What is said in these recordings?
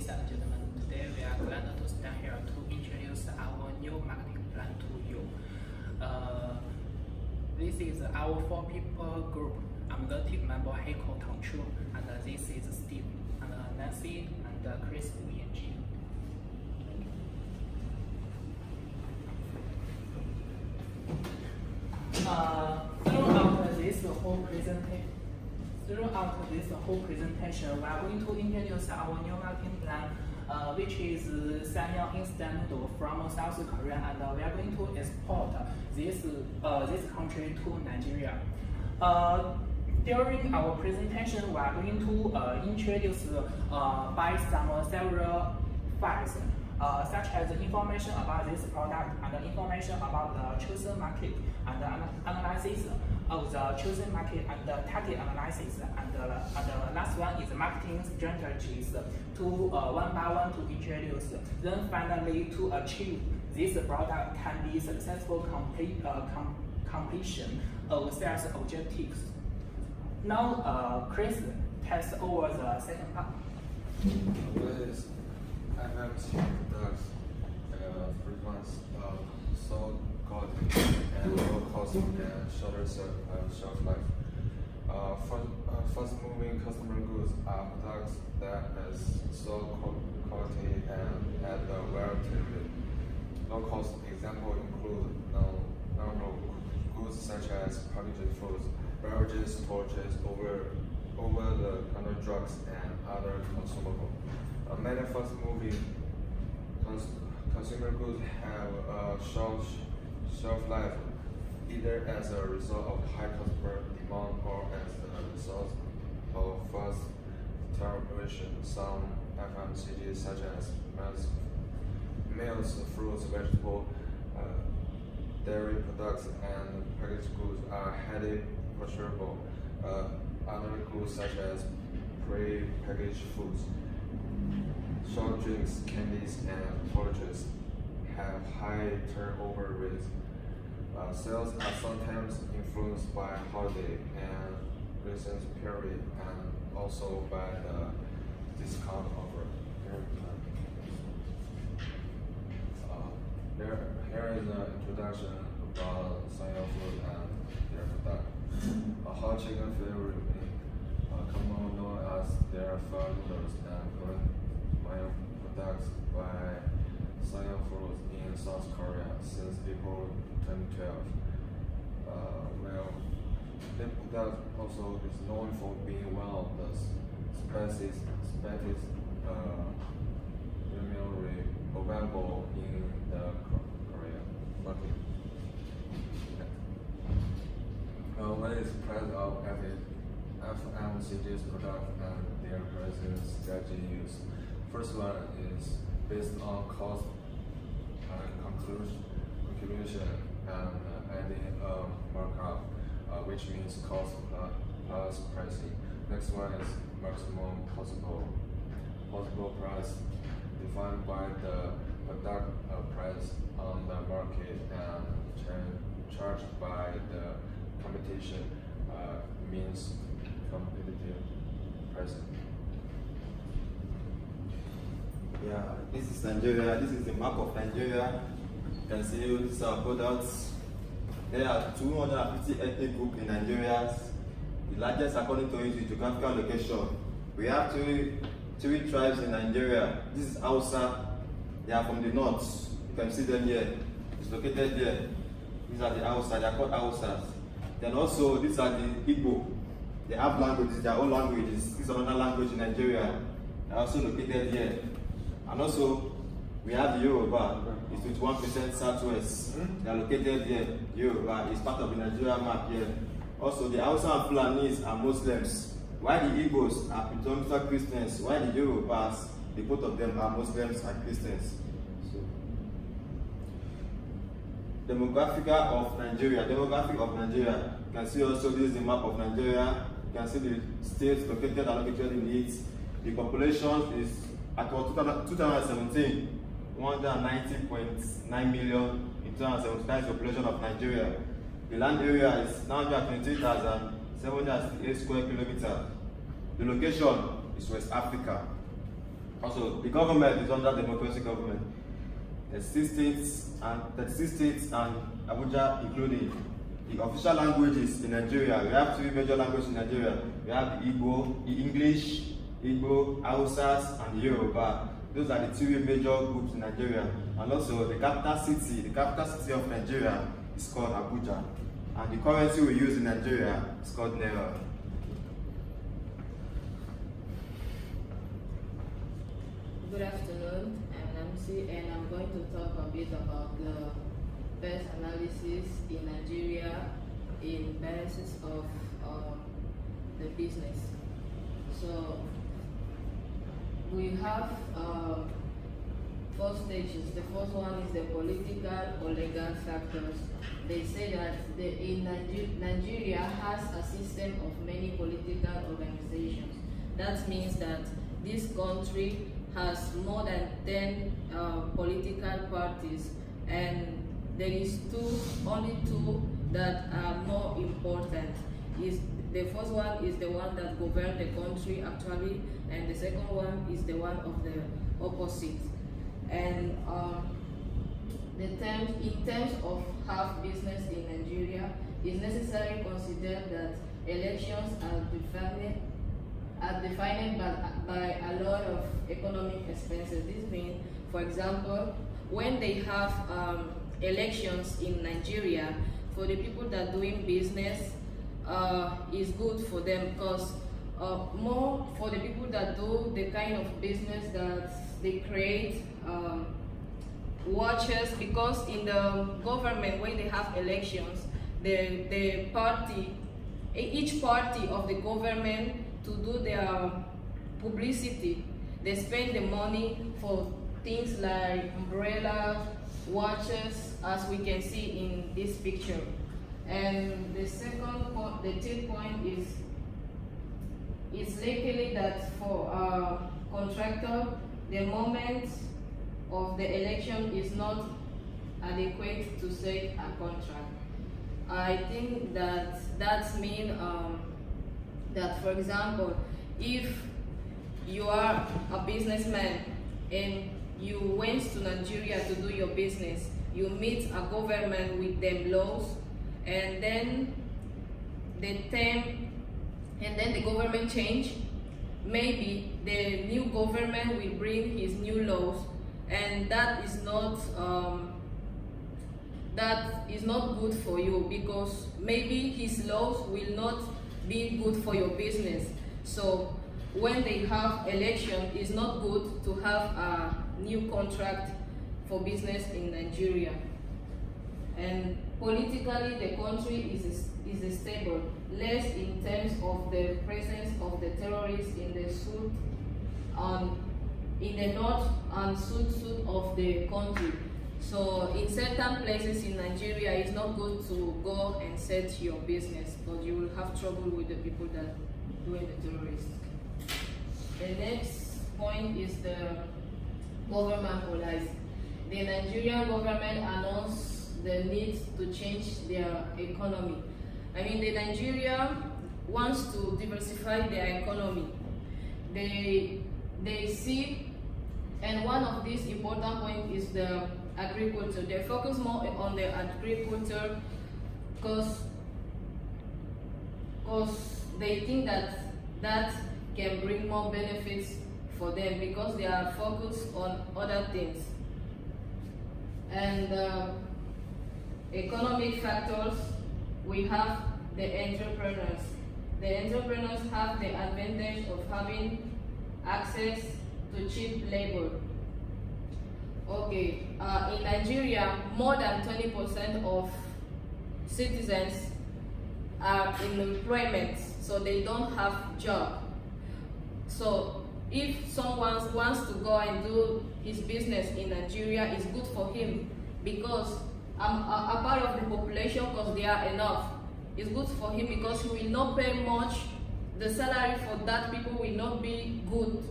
ladies and gentlemen. Today we are glad to stand here to introduce our new marketing plan to you. This is our 4-people group. I'm the team member Heiko Tangchu, and this is Steve, and Nancy, and Chris Wu Yanjing. Throughout this whole presentation, we are going to introduce our new marketing plan, which is Sanyang instant noodle from South Korea, and we are going to export this country to Nigeria. During our presentation, we are going to introduce by several facts, such as information about this product and information about the chosen market and the analysis of the chosen market and the target analysis, and the last one is marketing strategies to one by one to introduce. Then finally, to achieve this product can be successful completion of sales objectives. Now, Chris takes over the second part. With FMC products, frequency, solid quality, and low cost and shorter shelf life. Fast-moving customer goods are products that has solid quality and at a relatively low cost. Examples include normal goods such as packaged foods, beverages, torches, over-the-counter drugs, and other consumables. Many fast-moving consumer goods have a short shelf life, either as a result of high customer demand or as a result of fast deterioration. Some FMCGs such as meals, fruits, vegetables, dairy products, and packaged goods are highly perishable. Other goods such as pre-packaged foods, soft drinks, candies, and torches have high turnover rates. Sales are sometimes influenced by holiday and recent period, and also by the discount offer. Here is an introduction about Sanyang food and their product. Hot chicken flavor remain commonly known as their fried noodles and Korean products by Sanyang Foods in South Korea since April 2012. The product also is known for being one of the spices primarily available in the Korean market. What is the price of FMCG's product and their pricing strategy used? First one is based on cost contribution and adding a markup, which means cost plus pricing. Next one is maximum possible price, defined by the product price on the market and charged by the competition, means competitive pricing. Yeah, this is Nigeria. This is the map of Nigeria. You can see these are products. There are 250 ethnic groups in Nigeria. The largest, according to its geographical location. We have three tribes in Nigeria. This is Hausa. They are from the north. You can see them here. It's located there. These are the Hausa. They are called Hausas. Then also, these are the Igbo. They have languages, their own languages. This is another language in Nigeria. They are also located here. And also, we have the Yoruba. It's 51% southwest. They are located here. Yoruba is part of the Nigeria map here. Also, the Hausa and Fulanis are Muslims, while the Igbos are predominantly Christians, while the Yorubas, the both of them are Muslims and Christians. So, demographic of Nigeria. You can see also this is the map of Nigeria. You can see the states located and located in it. The population is at 2017, 190.9 million in 2017. That is the population of Nigeria. The land area is 923,768 square kilometers. The location is West Africa. Also, the government is under democracy government. The 36 states and Abuja including. The official languages in Nigeria, we have 3 major languages in Nigeria. We have the Igbo, the English, Igbo, Hausas, and the Yoruba. Those are the 3 major groups in Nigeria. And also the capital city of Nigeria is called Abuja. And the currency we use in Nigeria is called Naira. Good afternoon, I'm Nancy, and I'm going to talk a bit about the best analysis in Nigeria in basis of the business. So we have 4 stages. The first one is the political or legal factors. They say that Nigeria has a system of many political organizations. That means that this country has more than 10 political parties, and there is only two that are more important. The first one is the one that governs the country actually, and the second one is the one of the opposite. And in terms of have business in Nigeria, it's necessary to consider that elections are defined by a lot of economic expenses. This means, for example, when they have elections in Nigeria, for the people that are doing business, is good for them, because more for the people that do the kind of business that they create watches, because in the government when they have elections, each party of the government to do their publicity, they spend the money for things like umbrellas, watches, as we can see in this picture. And the third point is, it's likely that for a contractor, the moment of the election is not adequate to set a contract. I think that means that, for example, if you are a businessman and you went to Nigeria to do your business, you meet a government with them laws, and then the government change. Maybe the new government will bring his new laws, and that is not good for you, because maybe his laws will not be good for your business. So when they have election, it's not good to have a new contract for business in Nigeria. And politically, the country is stable, less in terms of the presence of the terrorists in the north and south of the country. So in certain places in Nigeria, it's not good to go and set your business, but you will have trouble with the people that are doing the terrorists. The next point is the government policy. The Nigerian government announced the need to change their economy. I mean, the Nigeria wants to diversify their economy. They see, and one of these important points is the agriculture. They focus more on the agriculture because they think that can bring more benefits for them, because they are focused on other things. And economic factors, we have the entrepreneurs. The entrepreneurs have the advantage of having access to cheap labor. Okay, in Nigeria, more than 20% of citizens are in employment, so they don't have job. So if someone wants to go and do his business in Nigeria, it's good for him, because a part of the population, because they are enough. It's good for him because he will not pay much. The salary for that people will not be good.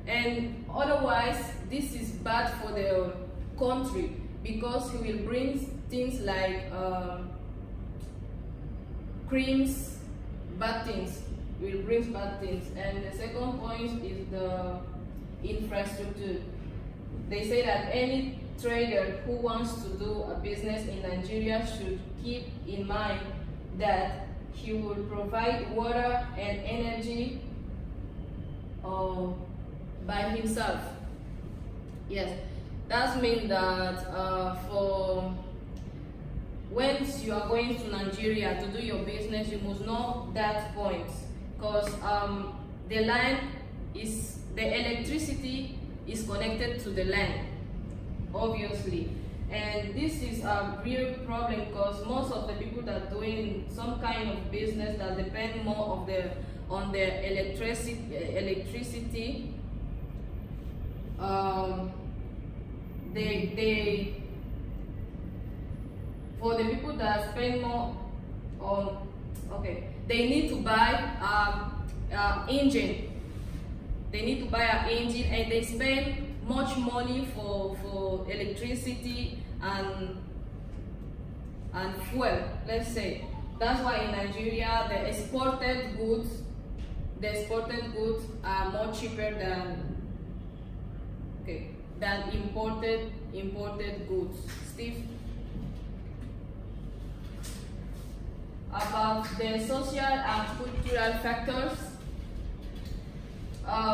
And otherwise, this is bad for the country, because he will bring things like creams, bad things. Will bring bad things. And the second point is the infrastructure. They say that any trader who wants to do a business in Nigeria should keep in mind that he will provide water and energy by himself. Yes, that means that for once you are going to Nigeria to do your business, you must know that point, because the electricity is connected to the land, obviously. And this is a real problem because most of the people that are doing some kind of business that depend more on the electricity, for the people that spend more on, they need to buy engine. They need to buy an engine, and they spend much money for electricity and fuel, let's say. That's why in Nigeria the exported goods are more cheaper than imported goods. Steve? About the social and cultural factors,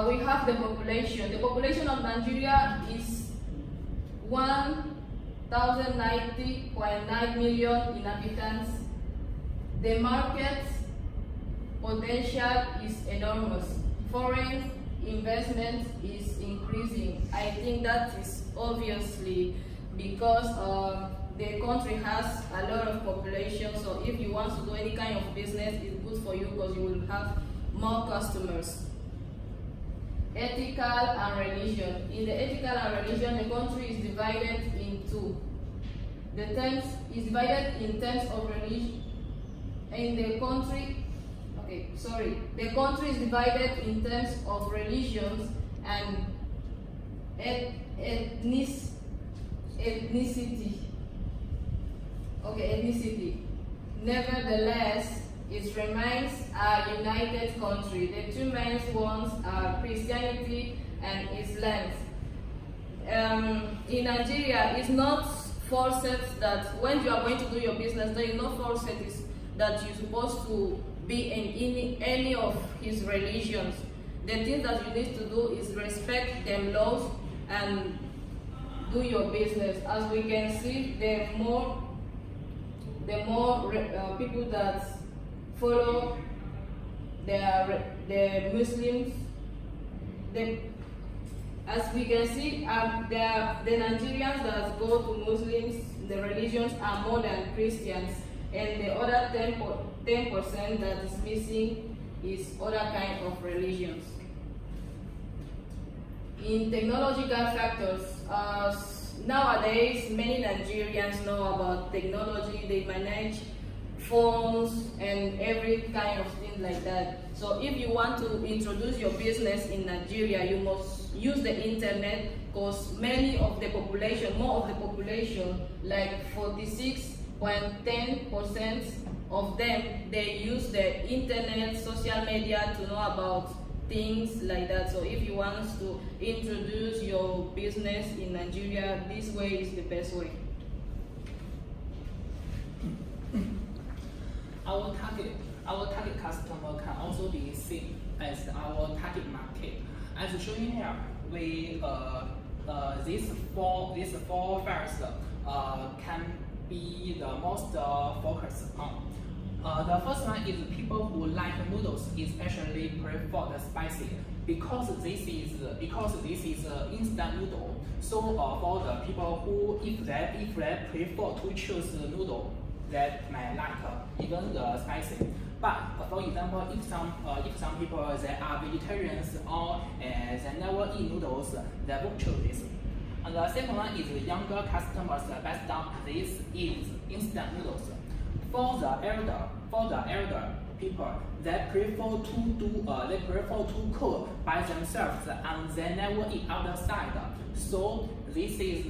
we have the population. The population of Nigeria is 1,090.9 million inhabitants. The market potential is enormous. Foreign investment is increasing. I think that is obviously because the country has a lot of population, so if you want to do any kind of business, it's good for you because you will have more customers. Ethical and religion. In the ethical and religion, the country is divided in two. The terms is divided in terms of religion. The country is divided in terms of religions and ethnicity. Nevertheless, it remains a united country. The two main ones are Christianity and Islam. In Nigeria, it's not forced that when you are going to do your business, there is no forced that you're supposed to be in any of his religions. The thing that you need to do is respect them laws and do your business. As we can see, the more people that follow the Muslims, as we can see, the Nigerians that go to Muslims, the religions are more than Christians, and the other 10% that is missing is other kind of religions. In technological factors, nowadays many Nigerians know about technology. They manage phones and every kind of thing like that. So if you want to introduce your business in Nigeria, you must use the internet, because more of the population, like 46.10% of them, they use the internet, social media to know about things like that. So if you want to introduce your business in Nigeria, this way is the best way. Our target customer can also be seen as our target market. As shown here, we these four factors can be the most focused on. The first one is people who like noodles, especially prefer the spicy, because this is instant noodle. So for the people who if they prefer to choose noodle, that might like even the spicy. But for example, if some people they are vegetarians or they never eat noodles, they won't choose this. And the second one is younger customers based on this is instant noodles. For the elder, people. They prefer to cook by themselves and they never eat outside. So this is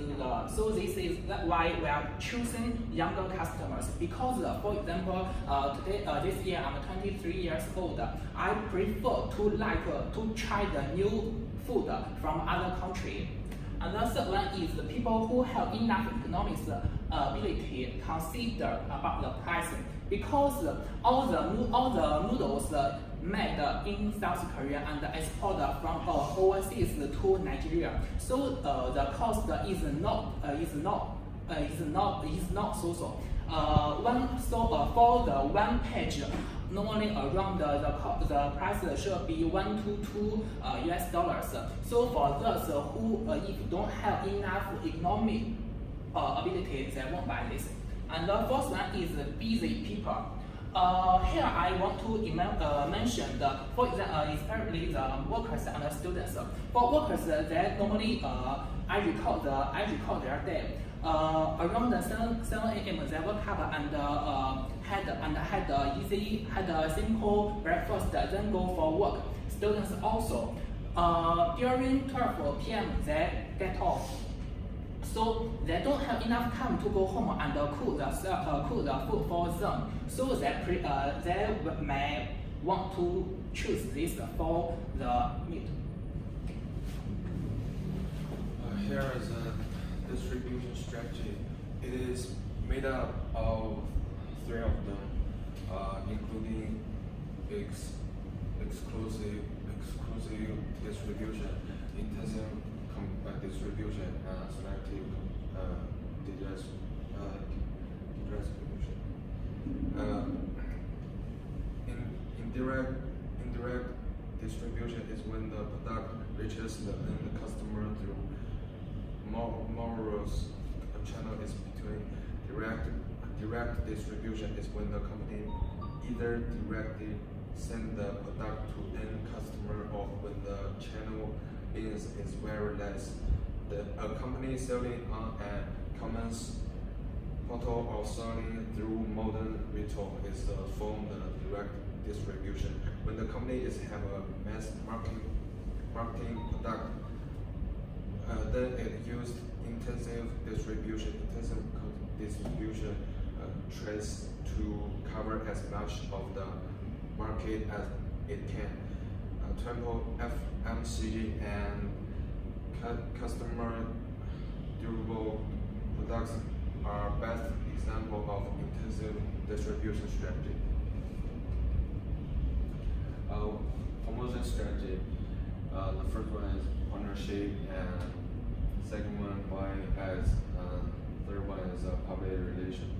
why we are choosing younger customers. Because for example, this year I'm 23 years old. I prefer to try the new food from other country. And the third one is the people who have enough economic ability consider about the pricing, because all the noodles made in South Korea and exported from overseas to Nigeria. So the cost is not so. For the one page, normally around the price should be $1 to $2 US. So for those who if don't have enough economic ability, they won't buy this. And the fourth one is busy people. Here I want to mention for example, especially the workers and the students. For workers, they normally I record their day. Around the 7 a.m. they wake up and had a simple breakfast, then go for work. Students also during 12 p.m. they get off. So they don't have enough time to go home and cook the food for them. So they may want to choose this for the meat. Here is a distribution strategy. It is made up of 3 of them, including exclusive distribution, intensive distribution, and selective distribution. Indirect distribution is when the product reaches the end customer through Morals channel. Is between direct distribution is when the company either directly send the product to end customer or when the channel is very less. A company selling on a commerce portal or selling through modern retail is the form of direct distribution. When the company have a mass marketing product, then it used intensive distribution trades to cover as much of the market as it can. Temple, FMCG, and customer durable products are best example of intensive distribution strategy. Promotion strategy. The first one is partnership, and second one buying ads, third one is public relation.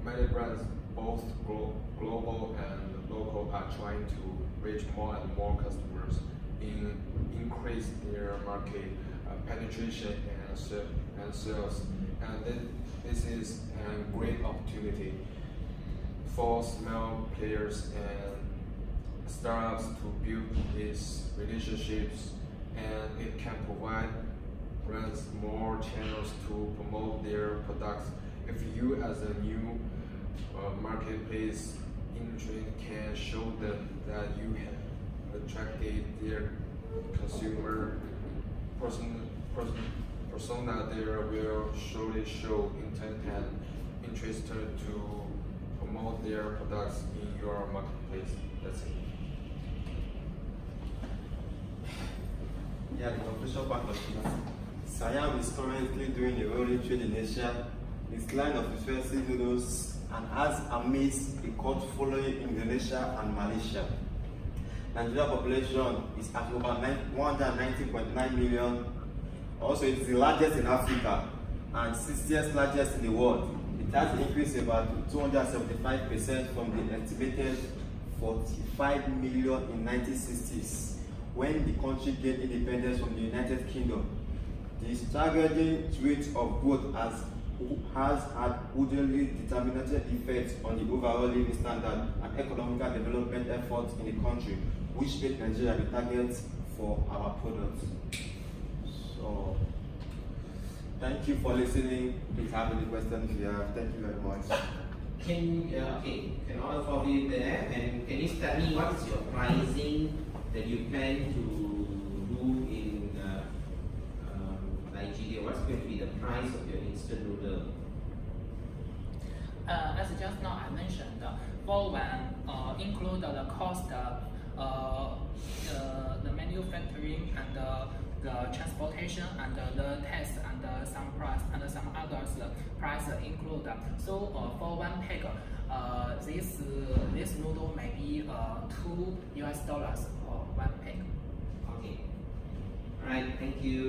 Many brands, both global and local, are trying to reach more and more customers, increase their market penetration and sales. And this is a great opportunity for small players and startups to build these relationships, and it can provide brands more channels to promote their products. If you as a new marketplace industry can show them that you have attracted their consumer persona, they will surely show intent and interest to promote their products in your marketplace. That's it. Yeah, the official part of it. Siam is currently doing a rolling trade in Asia. Its line of expensive noodles and has amassed a cult following in Indonesia and Malaysia. Nigeria population is at over 190.9 million. Also, it is the largest in Africa and 60th largest in the world. It has increased about 275% from the estimated 45 million in 1960s, when the country gained independence from the United Kingdom. The staggering rate of growth has had hugely determinant effects on the overall living standard and economic development efforts in the country, which made Nigeria the target for our products. So, thank you for listening. Please have any questions if you have. Thank you very much. Can all of you there, and can you tell me what is your pricing that you plan to do in Nigeria? What's going to be the price of your instant noodle? As just now I mentioned, for one include the cost, the manufacturing and the transportation and the tax and some price and some others price include. So for one pack, this noodle may be $2 for one pack. Okay. All right. Thank you.